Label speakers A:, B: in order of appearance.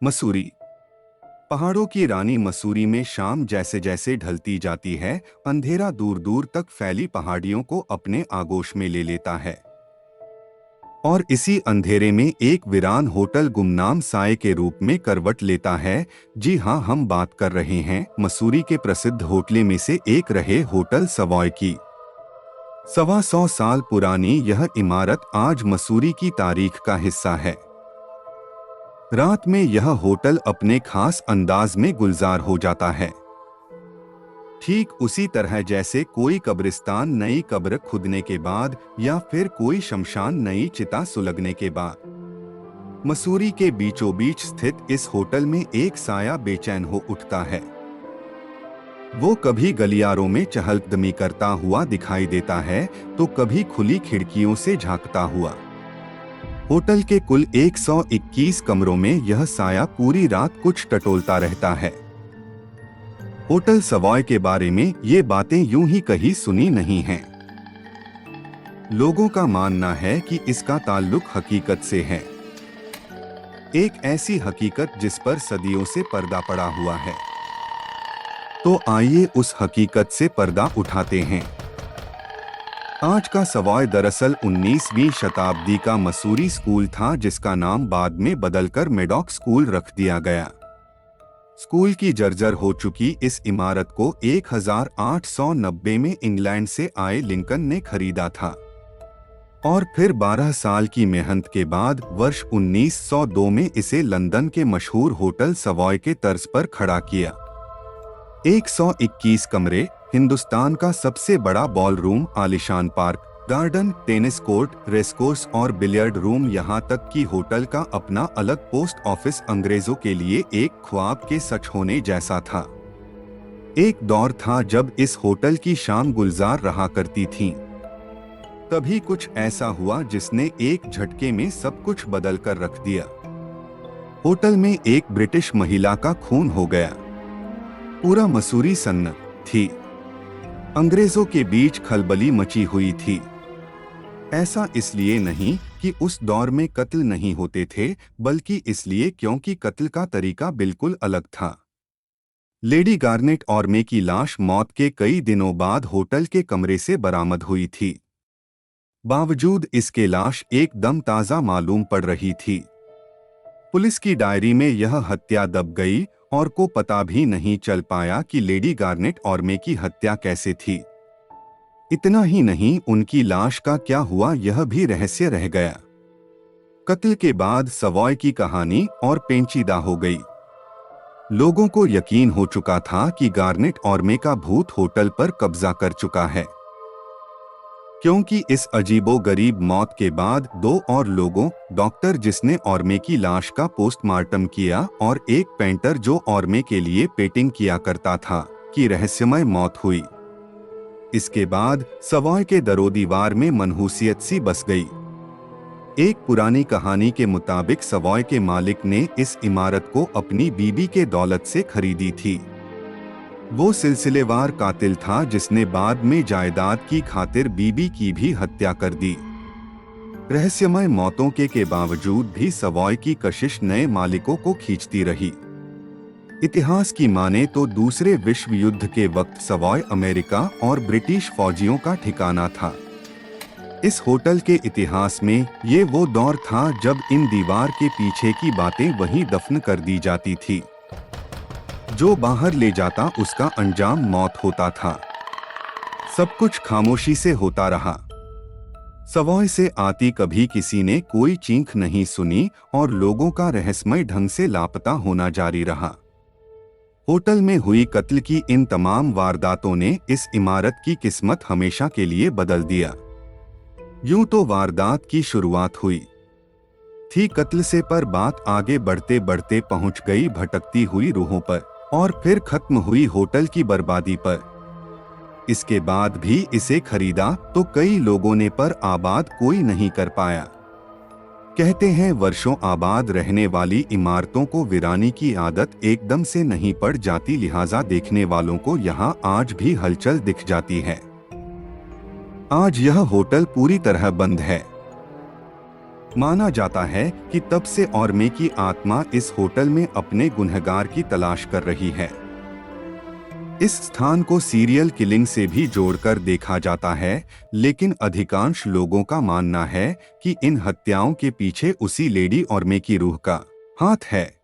A: मसूरी। पहाड़ों की रानी मसूरी में शाम जैसे जैसे ढलती जाती है, अंधेरा दूर दूर तक फैली पहाड़ियों को अपने आगोश में ले लेता है। और इसी अंधेरे में एक वीरान होटल गुमनाम साए के रूप में करवट लेता है। जी हाँ, हम बात कर रहे हैं मसूरी के प्रसिद्ध होटलों में से एक रहे होटल सवॉय की। 125 साल पुरानी यह इमारत आज मसूरी की तारीख का हिस्सा है। रात में यह होटल अपने खास अंदाज में गुलजार हो जाता है, ठीक उसी तरह जैसे कोई कब्रिस्तान नई कब्र खुदने के बाद या फिर कोई शमशान नई चिता सुलगने के बाद। मसूरी के बीचों बीच स्थित इस होटल में एक साया बेचैन हो उठता है। वो कभी गलियारों में चहलकदमी करता हुआ दिखाई देता है, तो कभी खुली खिड़कियों से झांकता हुआ। होटल के कुल 121 कमरों में यह साया पूरी रात कुछ टटोलता रहता है। होटल सवॉय के बारे में ये बातें यूं ही कहीं सुनी नहीं हैं। लोगों का मानना है कि इसका ताल्लुक हकीकत से है, एक ऐसी हकीकत जिस पर सदियों से पर्दा पड़ा हुआ है। तो आइए उस हकीकत से पर्दा उठाते हैं। आज का सवॉय दरअसल 19वीं शताब्दी का मसूरी स्कूल था, जिसका नाम बाद में बदलकर मेडॉक स्कूल रख दिया गया। स्कूल की जर्जर हो चुकी इस इमारत को 1890 में इंग्लैंड से आए लिंकन ने खरीदा था और फिर 12 साल की मेहनत के बाद वर्ष 1902 में इसे लंदन के मशहूर होटल सवॉय के तर्ज पर खड़ा किया। 121 कमरे, हिंदुस्तान का सबसे बड़ा बॉल रूम, आलिशान park, garden, tennis court, racecourse और बिलियर्ड रूम, यहाँ तक कि होटल का अपना अलग पोस्ट ऑफिस अंग्रेजों के लिए एक ख्वाब के सच होने जैसा था। एक दौर था जब इस होटल की शाम गुलजार रहा करती थी। तभी कुछ ऐसा हुआ जिसने एक झटके में सब कुछ बदल कर रख दिया। होटल में एक ब्रिटिश महिला का खून हो गया। पूरा मसूरी सन्न थी। अंग्रेजों के बीच खलबली मची हुई थी। ऐसा इसलिए नहीं कि उस दौर में कत्ल नहीं होते थे, बल्कि इसलिए क्योंकि कत्ल का तरीका बिल्कुल अलग था। लेडी गार्नेट ऑर्मे की लाश मौत के कई दिनों बाद होटल के कमरे से बरामद हुई थी। बावजूद इसके लाश एकदम ताज़ा मालूम पड़ रही थी। पुलिस की डायरी में यह हत्या दब गई और को पता भी नहीं चल पाया कि लेडी गार्नेट ऑर्मे की हत्या कैसे थी। इतना ही नहीं, उनकी लाश का क्या हुआ यह भी रहस्य रह गया। कत्ल के बाद सवॉय की कहानी और पेचीदा हो गई। लोगों को यकीन हो चुका था कि गार्नेट ऑर्मे का भूत होटल पर कब्जा कर चुका है, क्योंकि इस अजीबोगरीब मौत के बाद दो और लोगों, डॉक्टर जिसने ऑर्मे की लाश का पोस्टमार्टम किया और एक पेंटर जो ऑर्मे के लिए पेंटिंग किया करता था, की रहस्यमय मौत हुई। इसके बाद सवॉय के दरोदीवार में मनहूसियत सी बस गई। एक पुरानी कहानी के मुताबिक सवॉय के मालिक ने इस इमारत को अपनी बीबी के दौलत से खरीदी थी। वो सिलसिलेवार कातिल था जिसने बाद में जायदाद की खातिर बीबी की भी हत्या कर दी। रहस्यमय मौतों के बावजूद भी सवॉय की कशिश नए मालिकों को खींचती रही। इतिहास की माने तो दूसरे विश्व युद्ध के वक्त सवॉय अमेरिका और ब्रिटिश फौजियों का ठिकाना था। इस होटल के इतिहास में ये वो दौर था जब इन दीवार के पीछे की बातें वहीं दफन कर दी जाती थी। जो बाहर ले जाता उसका अंजाम मौत होता था। सब कुछ खामोशी से होता रहा। सवॉय से आती कभी किसी ने कोई चीख नहीं सुनी और लोगों का रहस्यमय ढंग से लापता होना जारी रहा। होटल में हुई कत्ल की इन तमाम वारदातों ने इस इमारत की किस्मत हमेशा के लिए बदल दिया। यूं तो वारदात की शुरुआत हुई थी कत्ल से, पर बात आगे बढ़ते बढ़ते पहुंच गई भटकती हुई रूहों पर और फिर खत्म हुई होटल की बर्बादी पर। इसके बाद भी इसे खरीदा तो कई लोगों ने, पर आबाद कोई नहीं कर पाया। कहते हैं वर्षों आबाद रहने वाली इमारतों को वीरानी की आदत एकदम से नहीं पड़ जाती, लिहाजा देखने वालों को यहाँ आज भी हलचल दिख जाती है। आज यह होटल पूरी तरह बंद है। माना जाता है कि तब से औरमे की आत्मा इस होटल में अपने गुनहगार की तलाश कर रही है। इस स्थान को सीरियल किलिंग से भी जोड़कर देखा जाता है, लेकिन अधिकांश लोगों का मानना है कि इन हत्याओं के पीछे उसी लेडी औरमे की रूह का हाथ है।